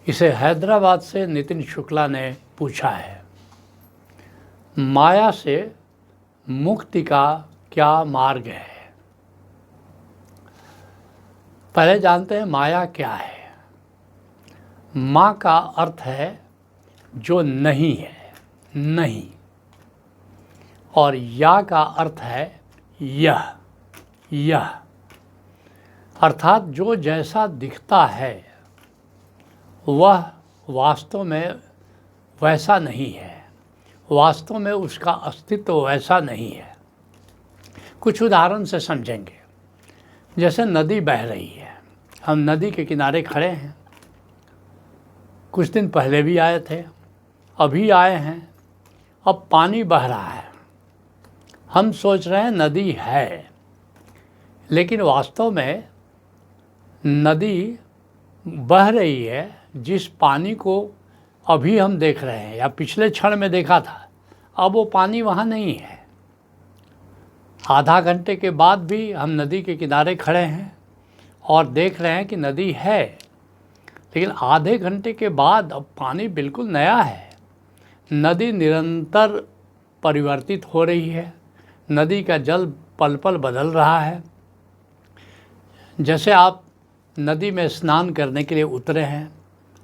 इसे हैदराबाद से नितिन शुक्ला ने पूछा है, माया से मुक्ति का क्या मार्ग है। पहले जानते हैं माया क्या है। माँ का अर्थ है जो नहीं है, नहीं, और या का अर्थ है यह, अर्थात जो जैसा दिखता है वह वास्तव में वैसा नहीं है, वास्तव में उसका अस्तित्व वैसा नहीं है। कुछ उदाहरण से समझेंगे। जैसे नदी बह रही है, हम नदी के किनारे खड़े हैं, कुछ दिन पहले भी आए थे, अभी आए हैं, अब पानी बह रहा है। हम सोच रहे हैं नदी है, लेकिन वास्तव में नदी बह रही है जिस पानी को अभी हम देख रहे हैं या पिछले क्षण में देखा था, अब वो पानी वहाँ नहीं है। आधा घंटे के बाद भी हम नदी के किनारे खड़े हैं और देख रहे हैं कि नदी है, लेकिन आधे घंटे के बाद अब पानी बिल्कुल नया है। नदी निरंतर परिवर्तित हो रही है, नदी का जल पल पल बदल रहा है। जैसे आप नदी में स्नान करने के लिए उतरे हैं,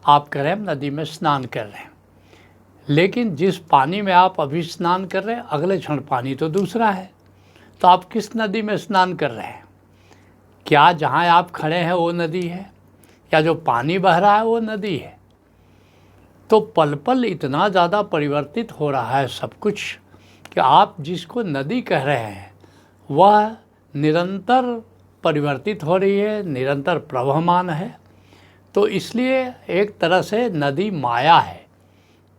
आप कह रहे हैं नदी में स्नान कर रहे हैं, लेकिन जिस पानी में आप अभी स्नान कर रहे हैं अगले क्षण पानी तो दूसरा है। तो आप किस नदी में स्नान कर रहे हैं? क्या जहाँ आप खड़े हैं वो नदी है, या जो पानी बह रहा है वो नदी है? तो पल पल इतना ज़्यादा परिवर्तित हो रहा है सब कुछ कि आप जिसको नदी कह रहे हैं वह निरंतर परिवर्तित हो रही है, निरंतर प्रवहमान है। तो इसलिए एक तरह से नदी माया है,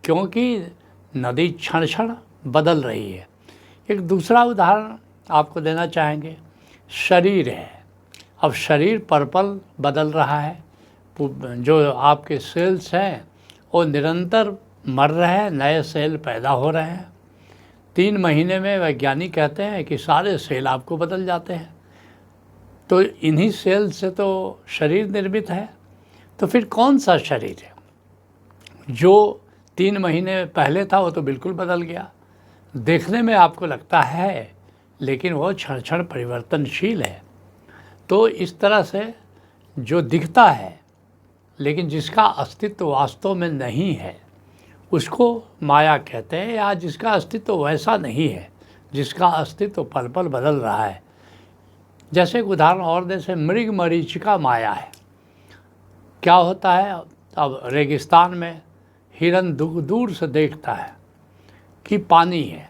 क्योंकि नदी क्षण क्षण बदल रही है। एक दूसरा उदाहरण आपको देना चाहेंगे। शरीर है, अब शरीर पल पल बदल रहा है, जो आपके सेल्स हैं वो निरंतर मर रहे हैं, नए सेल पैदा हो रहे हैं। 3 महीने में वैज्ञानिक कहते हैं कि सारे सेल आपको बदल जाते हैं। तो इन्हीं सेल से तो शरीर निर्मित है। तो फिर कौन सा शरीर है? जो 3 महीने पहले था वो तो बिल्कुल बदल गया, देखने में आपको लगता है, लेकिन वो क्षण क्षण परिवर्तनशील है। तो इस तरह से जो दिखता है लेकिन जिसका अस्तित्व वास्तव में नहीं है उसको माया कहते हैं, या जिसका अस्तित्व वैसा नहीं है, जिसका अस्तित्व पल पल बदल रहा है। जैसे एक उदाहरण और जैसे मृग मरीचिका माया है। क्या होता है, अब रेगिस्तान में हिरन दूर से देखता है कि पानी है।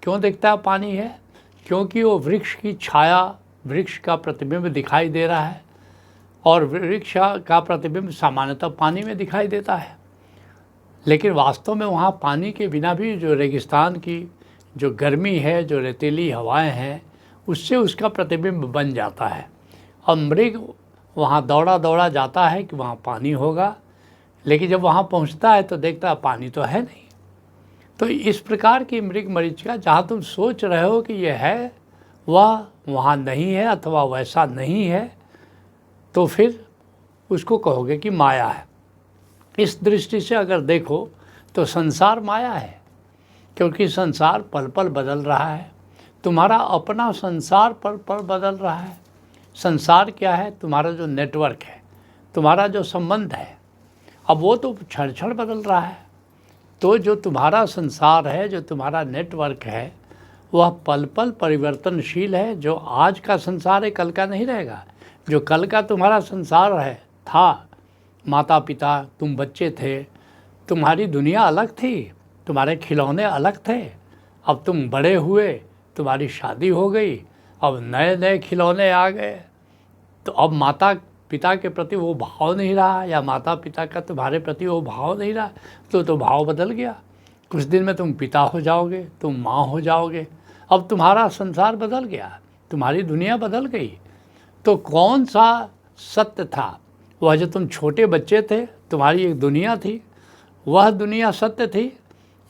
क्यों देखता है पानी है? क्योंकि वो वृक्ष की छाया, वृक्ष का प्रतिबिंब दिखाई दे रहा है, और वृक्ष का प्रतिबिंब सामान्यतः पानी में दिखाई देता है। लेकिन वास्तव में वहाँ पानी के बिना भी जो रेगिस्तान की जो गर्मी है, जो रेतीली हवाएं हैं, उससे उसका प्रतिबिंब बन जाता है। और मृग वहाँ दौड़ा दौड़ा जाता है कि वहाँ पानी होगा, लेकिन जब वहाँ पहुँचता है तो देखता है पानी तो है नहीं। तो इस प्रकार की मृग मरीचिका, जहाँ तुम सोच रहे हो कि यह है, वह वहाँ नहीं है अथवा वैसा नहीं है, तो फिर उसको कहोगे कि माया है। इस दृष्टि से अगर देखो तो संसार माया है, क्योंकि संसार पल पल बदल रहा है। तुम्हारा अपना संसार पल पल बदल रहा है। संसार क्या है? तुम्हारा जो नेटवर्क है, तुम्हारा जो संबंध है, अब वो तो क्षण क्षण बदल रहा है। तो जो तुम्हारा संसार है, जो तुम्हारा नेटवर्क है, वह पल पल परिवर्तनशील है। जो आज का संसार है कल का नहीं रहेगा। जो कल का तुम्हारा संसार है था, माता पिता, तुम बच्चे थे, तुम्हारी दुनिया अलग थी, तुम्हारे खिलौने अलग थे। अब तुम बड़े हुए, तुम्हारी शादी हो गई, अब नए नए खिलौने आ गए, तो अब माता पिता के प्रति वो भाव नहीं रहा, या माता पिता का तुम्हारे प्रति वो भाव नहीं रहा, तो भाव बदल गया। कुछ दिन में तुम पिता हो जाओगे, तुम माँ हो जाओगे, अब तुम्हारा संसार बदल गया, तुम्हारी दुनिया बदल गई। तो कौन सा सत्य था? वह जो तुम छोटे बच्चे थे, तुम्हारी एक दुनिया थी, वह दुनिया सत्य थी,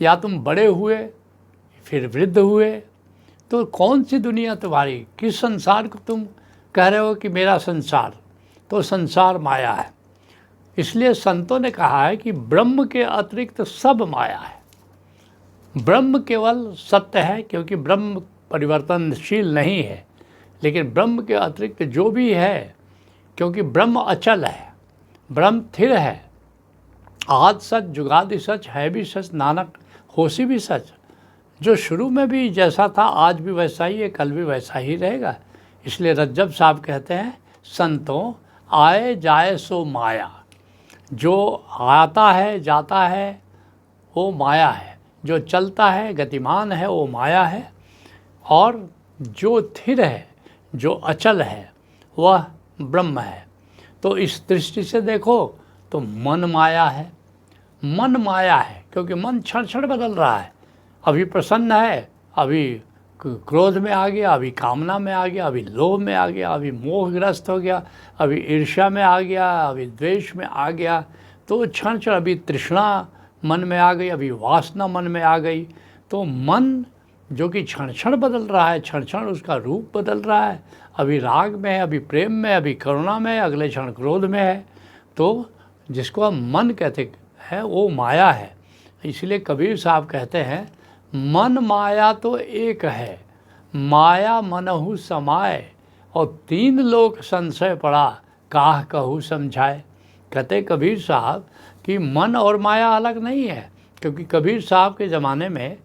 या तुम बड़े हुए फिर वृद्ध हुए, तो कौन सी दुनिया तुम्हारी? किस संसार को तुम कह रहे हो कि मेरा संसार? तो संसार माया है। इसलिए संतों ने कहा है कि ब्रह्म के अतिरिक्त सब माया है। ब्रह्म केवल सत्य है, क्योंकि ब्रह्म परिवर्तनशील नहीं है, लेकिन ब्रह्म के अतिरिक्त जो भी है, क्योंकि ब्रह्म अचल है, ब्रह्म स्थिर है, आदि सच जुगादि सच है भी सच, नानक होशी भी सच। जो शुरू में भी जैसा था आज भी वैसा ही है, कल भी वैसा ही रहेगा। इसलिए रज्जब साहब कहते हैं, संतों आए जाए सो माया। जो आता है जाता है वो माया है, जो चलता है गतिमान है वो माया है, और जो स्थिर है जो अचल है वह ब्रह्म है। तो इस दृष्टि से देखो तो मन माया है। मन माया है क्योंकि मन क्षण क्षण बदल रहा है। अभी प्रसन्न है, अभी क्रोध में आ गया, अभी कामना में आ गया, अभी लोभ में आ गया, अभी मोहग्रस्त हो गया, अभी ईर्ष्या में आ गया, अभी द्वेष में आ गया। तो क्षण क्षण अभी तृष्णा मन में आ गई, अभी वासना मन में आ गई। तो मन जो कि क्षण क्षण बदल रहा है, क्षण क्षण उसका रूप बदल रहा है। अभी राग में है, अभी प्रेम में, अभी करुणा में, अगले क्षण क्रोध में है। तो जिसको हम मन कहते हैं वो माया है। इसलिए कबीर साहब कहते हैं, मन माया तो एक है, माया मनहु समाए, और तीन लोक संशय पड़ा, काह कहूँ समझाए। कहते कबीर साहब कि मन और माया अलग नहीं है, क्योंकि कबीर साहब के ज़माने में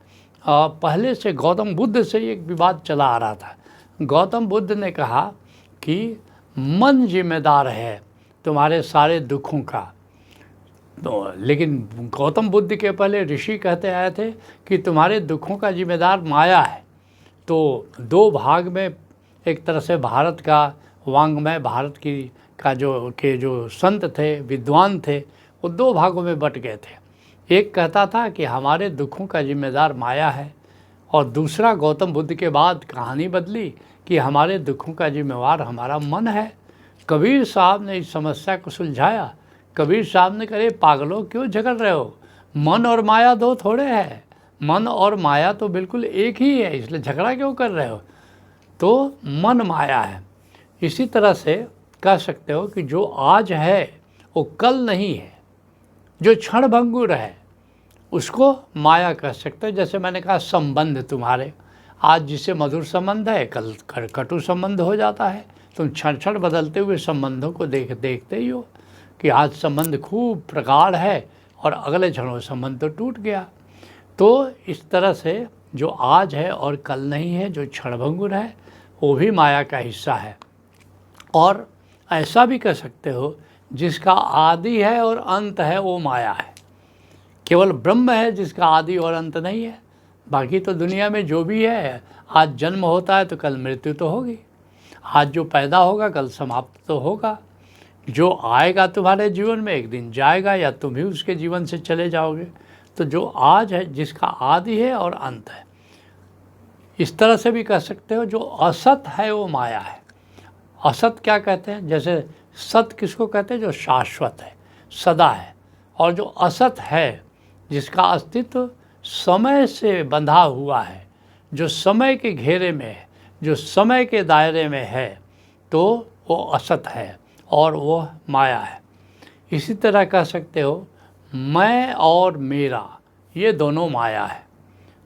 पहले से गौतम बुद्ध से एक विवाद चला आ रहा था। गौतम बुद्ध ने कहा कि मन जिम्मेदार है तुम्हारे सारे दुखों का। तो लेकिन गौतम बुद्ध के पहले ऋषि कहते आए थे कि तुम्हारे दुखों का जिम्मेदार माया है। तो दो भाग में, एक तरह से भारत का वांग्मय, भारत की का जो संत थे, विद्वान थे, वो दो भागों में बट गए थे। एक कहता था कि हमारे दुखों का जिम्मेदार माया है, और दूसरा गौतम बुद्ध के बाद कहानी बदली कि हमारे दुखों का जिम्मेवार हमारा मन है। कबीर साहब ने इस समस्या को सुलझाया। कबीर साहब ने कहा, पागलों क्यों झगड़ रहे हो, मन और माया दो थोड़े है, मन और माया तो बिल्कुल एक ही है, इसलिए झगड़ा क्यों कर रहे हो। तो मन माया है। इसी तरह से कह सकते हो कि जो आज है वो कल नहीं है, जो क्षण भंगुर है उसको माया कह सकते हो। जैसे मैंने कहा, संबंध तुम्हारे आज जिसे मधुर संबंध है कल कटु संबंध हो जाता है। तुम क्षण क्षण बदलते हुए संबंधों को देखते ही हो कि आज संबंध खूब प्रगाढ़ है और अगले क्षण वो संबंध तो टूट गया। तो इस तरह से जो आज है और कल नहीं है, जो क्षणभंगुर है, वो भी माया का हिस्सा है। और ऐसा भी कह सकते हो, जिसका आदि है और अंत है वो माया है। केवल ब्रह्म है जिसका आदि और अंत नहीं है। बाकी तो दुनिया में जो भी है, आज जन्म होता है तो कल मृत्यु तो होगी, आज जो पैदा होगा कल समाप्त तो होगा। जो आएगा तुम्हारे जीवन में एक दिन जाएगा, या तुम ही उसके जीवन से चले जाओगे। तो जो आज है, जिसका आदि है और अंत है। इस तरह से भी कह सकते हो, जो असत है वो माया है। असत क्या कहते हैं, जैसे सत किसको कहते हैं, जो शाश्वत है, सदा है। और जो असत है, जिसका अस्तित्व समय से बंधा हुआ है, जो समय के घेरे में है, जो समय के दायरे में है, तो वो असत है और वो माया है। इसी तरह कह सकते हो, मैं और मेरा, ये दोनों माया है,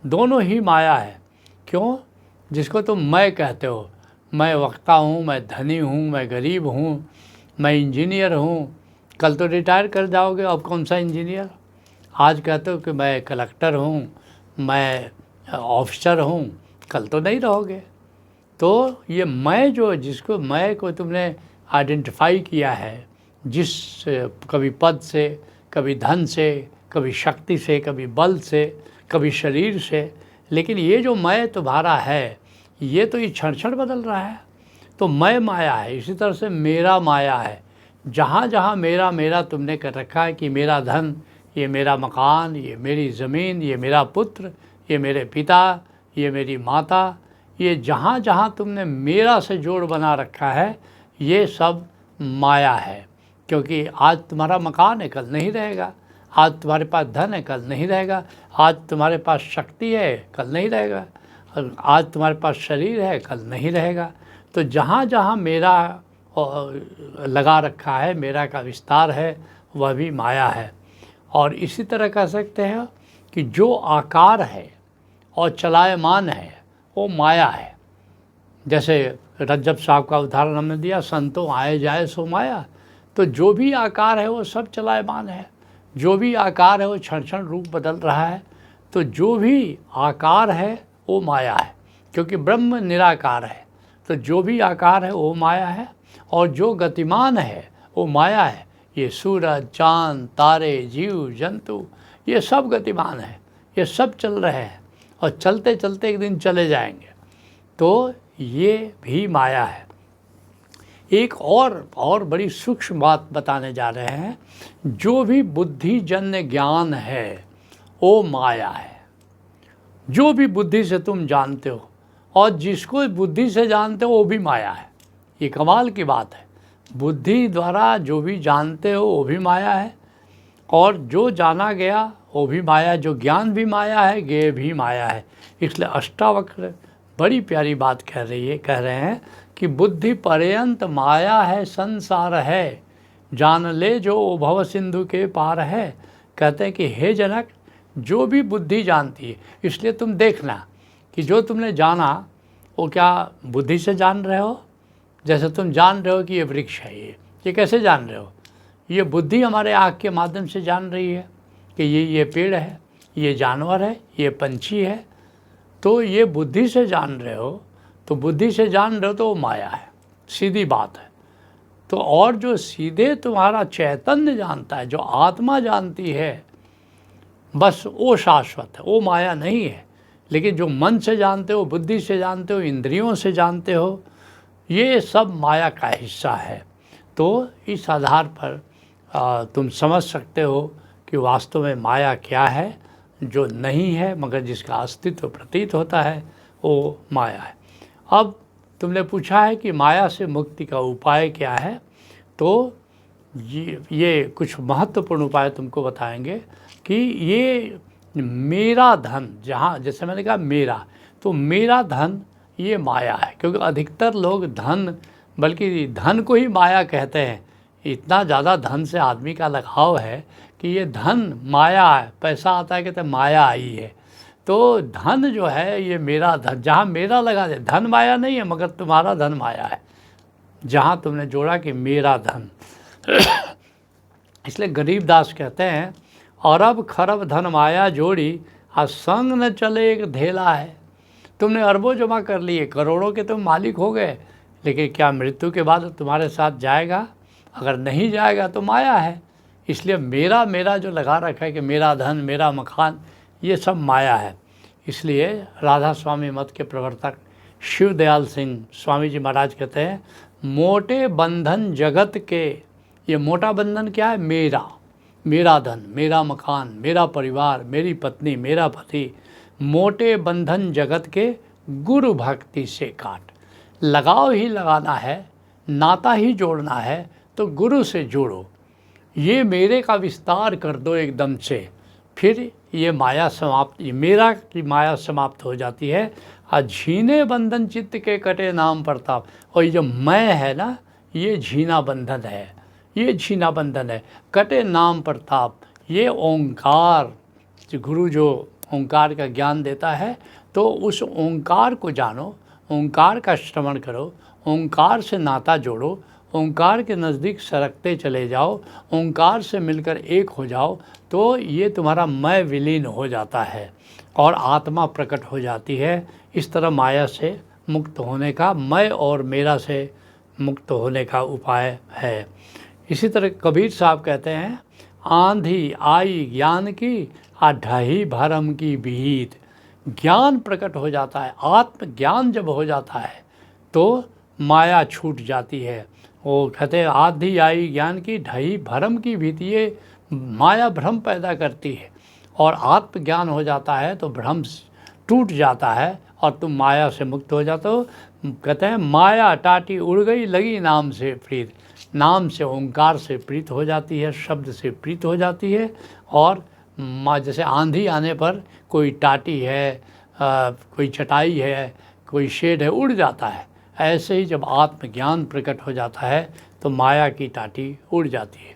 दोनों ही माया है। क्यों? जिसको तुम मैं कहते हो, मैं वक्ता हूँ, मैं धनी हूँ, मैं गरीब हूँ, मैं इंजीनियर हूँ, कल तो रिटायर कर जाओगे, अब कौन सा इंजीनियर। आज कहते हो कि मैं कलेक्टर हूँ, मैं ऑफिसर हूँ, कल तो नहीं रहोगे। तो ये मैं जो, जिसको मैं को तुमने आइडेंटिफाई किया है, जिस कभी पद से, कभी धन से, कभी शक्ति से, कभी बल से, कभी शरीर से, लेकिन ये जो मैं तुम्हारा है, ये तो ये क्षण क्षण बदल रहा है। तो मैं माया है। इसी तरह से मेरा माया है। जहाँ जहाँ मेरा मेरा तुमने कर रखा है कि मेरा धन, ये मेरा मकान, ये मेरी ज़मीन, ये मेरा पुत्र, ये मेरे पिता, ये मेरी माता, ये जहाँ जहाँ तुमने मेरा से जोड़ बना रखा है, ये सब माया है। क्योंकि आज तुम्हारा मकान है, कल नहीं रहेगा। आज तुम्हारे पास धन है, कल नहीं रहेगा। आज तुम्हारे पास शक्ति है, कल नहीं रहेगा। आज तुम्हारे पास शरीर है, कल नहीं रहेगा। तो जहाँ जहाँ मेरा लगा रखा है, मेरा का विस्तार है, वह भी माया है। और इसी तरह कह सकते हैं कि जो आकार है और चलायमान है वो माया है। जैसे रज्जब साहब का उदाहरण हमने दिया, संतों आए जाए सो माया। तो जो भी आकार है वो सब चलायमान है, जो भी आकार है वो क्षण क्षण रूप बदल रहा है। तो जो भी आकार है वो माया है, क्योंकि ब्रह्म निराकार है। तो जो भी आकार है वो माया है, और जो गतिमान है वो माया है। ये सूरज, चाँद, तारे, जीव जंतु, ये सब गतिमान है, ये सब चल रहे हैं और चलते चलते एक दिन चले जाएंगे। तो ये भी माया है। एक और बड़ी सूक्ष्म बात बताने जा रहे हैं, जो भी बुद्धिजन्य ज्ञान है वो माया है। जो भी बुद्धि से तुम जानते हो और जिसको बुद्धि से जानते हो वो भी माया है। ये कमाल की बात है। बुद्धि द्वारा जो भी जानते हो वो भी माया है, और जो जाना गया वो भी माया, जो ज्ञान भी माया है, ज्ञेय भी माया है। इसलिए अष्टावक्र बड़ी प्यारी बात कह रहे हैं कि बुद्धि पर्यंत माया है संसार है, जान ले जो भव सिंधु के पार है। कहते हैं कि हे जनक, जो भी बुद्धि जानती है, इसलिए तुम देखना कि जो तुमने जाना वो क्या बुद्धि से जान रहे हो। जैसे तुम जान रहे हो कि ये वृक्ष है, ये कैसे जान रहे हो? ये बुद्धि हमारे आँख के माध्यम से जान रही है कि ये पेड़ है, ये जानवर है, ये पंछी है। तो ये बुद्धि से जान रहे हो, तो बुद्धि से जान रहे हो तो वो माया है, सीधी बात है। तो और जो सीधे तुम्हारा चैतन्य जानता है, जो आत्मा जानती है, बस वो शाश्वत है, वो माया नहीं है। लेकिन जो मन से जानते हो, बुद्धि से जानते हो, इंद्रियों से जानते हो, ये सब माया का हिस्सा है। तो इस आधार पर तुम समझ सकते हो कि वास्तव में माया क्या है, जो नहीं है मगर जिसका अस्तित्व प्रतीत होता है वो माया है। अब तुमने पूछा है कि माया से मुक्ति का उपाय क्या है, तो ये कुछ महत्वपूर्ण उपाय तुमको बताएंगे कि ये मेरा धन, जहाँ जैसे मैंने कहा मेरा, तो मेरा धन ये माया है। क्योंकि अधिकतर लोग धन, बल्कि धन को ही माया कहते हैं। इतना ज़्यादा धन से आदमी का लगाव है कि ये धन माया है, पैसा आता है कहते हैं माया आई है। तो धन जो है ये मेरा धन, जहाँ मेरा लगा दे, धन माया नहीं है मगर तुम्हारा धन माया है, जहाँ तुमने जोड़ा कि मेरा धन। इसलिए गरीबदास कहते हैं, अरब खरब धन माया जोड़ी, आ संग न चले एक धेला है। तुमने अरबों जमा कर लिए, करोड़ों के तुम मालिक हो गए, लेकिन क्या मृत्यु के बाद तुम्हारे साथ जाएगा? अगर नहीं जाएगा तो माया है। इसलिए मेरा मेरा जो लगा रखा है कि मेरा धन, मेरा मकान, ये सब माया है। इसलिए राधा स्वामी मत के प्रवर्तक शिव दयाल सिंह स्वामी जी महाराज कहते हैं, मोटे बंधन जगत के, ये मोटा बंधन क्या है? मेरा धन, मेरा मकान, मेरा परिवार, मेरी पत्नी, मेरा पति, मोटे बंधन जगत के गुरु भक्ति से काट। लगाव ही लगाना है, नाता ही जोड़ना है तो गुरु से जोड़ो। ये मेरे का विस्तार कर दो एकदम से, फिर ये माया समाप्त, ये मेरा की माया समाप्त हो जाती है। झीने बंधन चित्त के कटे नाम प्रताप। और ये जो मैं है ना, ये झीना बंधन है, ये झीना बंधन है, कटे नाम प्रताप। ये ओंकार, गुरु जो ओंकार का ज्ञान देता है, तो उस ओंकार को जानो, ओंकार का श्रवण करो, ओंकार से नाता जोड़ो, ओंकार के नज़दीक सरकते चले जाओ, ओंकार से मिलकर एक हो जाओ, तो ये तुम्हारा मैं विलीन हो जाता है और आत्मा प्रकट हो जाती है। इस तरह माया से मुक्त होने का, मैं और मेरा से मुक्त होने का उपाय है। इसी तरह कबीर साहब कहते हैं, आंधी आई ज्ञान की, आ ढही भरम की भीत। ज्ञान प्रकट हो जाता है, आत्मज्ञान जब हो जाता है तो माया छूट जाती है। वो कहते हैं, आंधी आई ज्ञान की, ढही भरम की भीति। ये माया भ्रम पैदा करती है, और आत्मज्ञान हो जाता है तो भ्रम टूट जाता है और तुम माया से मुक्त हो जाते हो। कहते हैं, माया टाटी उड़ गई लगी नाम से प्रीत। नाम से, ओंकार से प्रीत हो जाती है, शब्द से प्रीत हो जाती है। और जैसे आंधी आने पर कोई टाटी है, कोई चटाई है, कोई शेड है, उड़ जाता है। ऐसे ही जब आत्मज्ञान प्रकट हो जाता है तो माया की टाटी उड़ जाती है।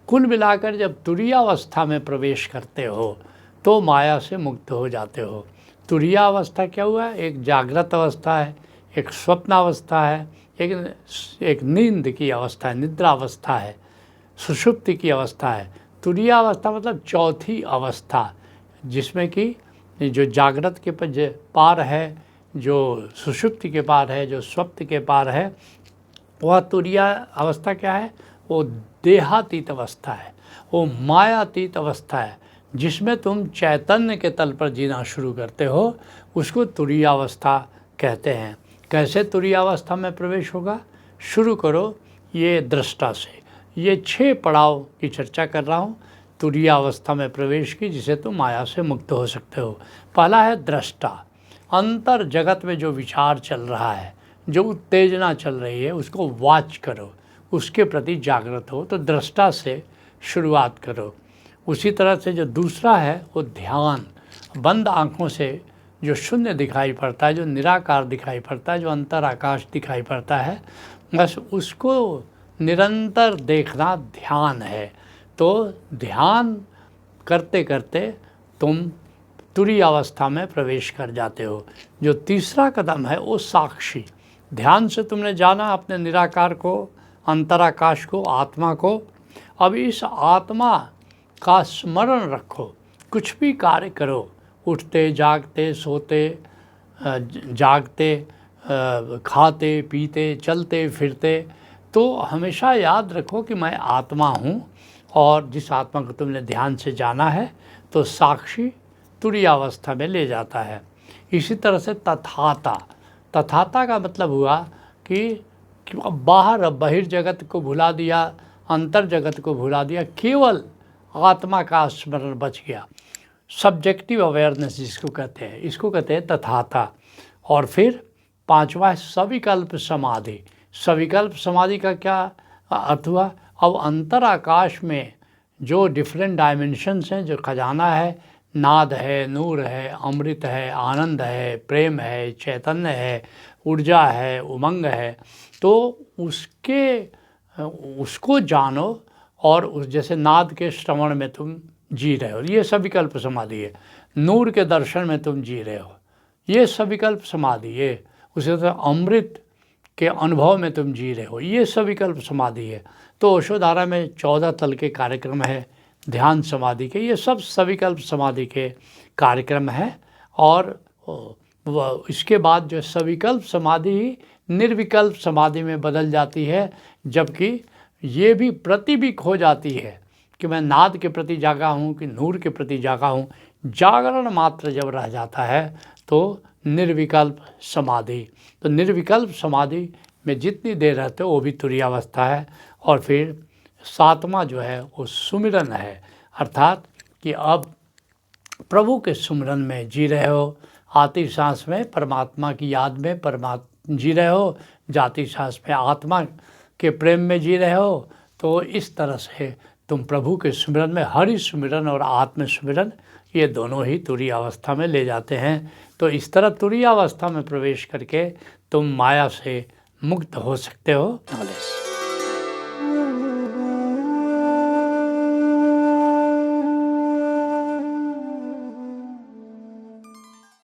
कुल मिलाकर जब तुरीयावस्था में प्रवेश करते हो तो माया से मुक्त हो जाते हो। तुरीयावस्था क्या हुआ? एक जागृत अवस्था है, एक स्वप्नावस्था है, एक नींद की अवस्था है, निद्रावस्था है, सुषुप्ति की अवस्था है। तुरीयावस्था मतलब चौथी अवस्था, जिसमें कि जो जागृत के पार है, जो सुषुप्ति के पार है, जो स्वप्न के पार है, वह तुरीया अवस्था क्या है? वो देहातीत अवस्था है, वो मायातीत अवस्था है, जिसमें तुम चैतन्य के तल पर जीना शुरू करते हो, उसको तुरीयावस्था कहते हैं। कैसे तुरीयावस्था में प्रवेश होगा? शुरू करो ये दृष्टा से। ये 6 पड़ाव की चर्चा कर रहा हूँ तुरीयावस्था में प्रवेश की, जिसे तुम माया से मुक्त हो सकते हो। पहला है दृष्टा। अंतर जगत में जो विचार चल रहा है, जो उत्तेजना चल रही है, उसको वाच करो, उसके प्रति जागृत हो। तो दृष्टा से शुरुआत करो। उसी तरह से जो दूसरा है वो ध्यान। बंद आँखों से जो शून्य दिखाई पड़ता है, जो निराकार दिखाई पड़ता है, जो अंतर आकाश दिखाई पड़ता है, बस उसको निरंतर देखना ध्यान है। तो ध्यान करते करते तुम तुरीयावस्था में प्रवेश कर जाते हो। जो तीसरा कदम है वो साक्षी। ध्यान से तुमने जाना अपने निराकार को, अंतराकाश को, आत्मा को। अब इस आत्मा का स्मरण रखो, कुछ भी कार्य करो, उठते जागते, सोते जागते, खाते पीते, चलते फिरते, तो हमेशा याद रखो कि मैं आत्मा हूँ। और जिस आत्मा को तुमने ध्यान से जाना है, तो साक्षी तुरीयावस्था में ले जाता है। इसी तरह से तथाता। तथाता का मतलब हुआ कि बाहर बहिर्जगत को भुला दिया, अंतर जगत को भुला दिया, केवल आत्मा का स्मरण बच गया। सब्जेक्टिव अवेयरनेस जिसको कहते हैं, इसको कहते हैं तथाता। और फिर पांचवा है सविकल्प समाधि। सविकल्प समाधि का क्या अर्थ हुआ? अब अंतराकाश में जो डिफरेंट डायमेंशंस हैं, जो खजाना है, नाद है, नूर है, अमृत है, आनंद है, प्रेम है, चैतन्य है, ऊर्जा है, उमंग है, तो उसको जानो। और उस जैसे नाद के श्रवण में तुम जी रहे हो, ये सविकल्प समाधि है। नूर के दर्शन में तुम जी रहे हो, ये सविकल्प समाधि। ये उसी तरह अमृत के अनुभव में तुम जी रहे हो, ये सविकल्प समाधि है। तो ओशोधारा में 14 तल के कार्यक्रम है ध्यान समाधि के, ये सब सविकल्प समाधि के कार्यक्रम हैं। और इसके बाद जो सविकल्प समाधि ही निर्विकल्प समाधि में बदल जाती है, जबकि ये भी प्रतिबिक हो जाती है कि मैं नाद के प्रति जागा हूँ कि नूर के प्रति जागा हूँ। जागरण मात्र जब रह जाता है तो निर्विकल्प समाधि। तो निर्विकल्प समाधि में जितनी देर रहते हो वो भी तुरीयावस्था है। और फिर 7वां जो है वो सुमिरन है, अर्थात कि अब प्रभु के सुमिरन में जी रहे हो। आती सांस में परमात्मा की याद में जी रहे हो, जाती सांस में आत्मा के प्रेम में जी रहे हो। तो इस तरह से तुम प्रभु के सुमिरन में, हरि सुमिरन और आत्म सुमिरन, ये दोनों ही तुरीयावस्था में ले जाते हैं। तो इस तरह तुरीयावस्था में प्रवेश करके तुम माया से मुक्त हो सकते हो। नॉलेज।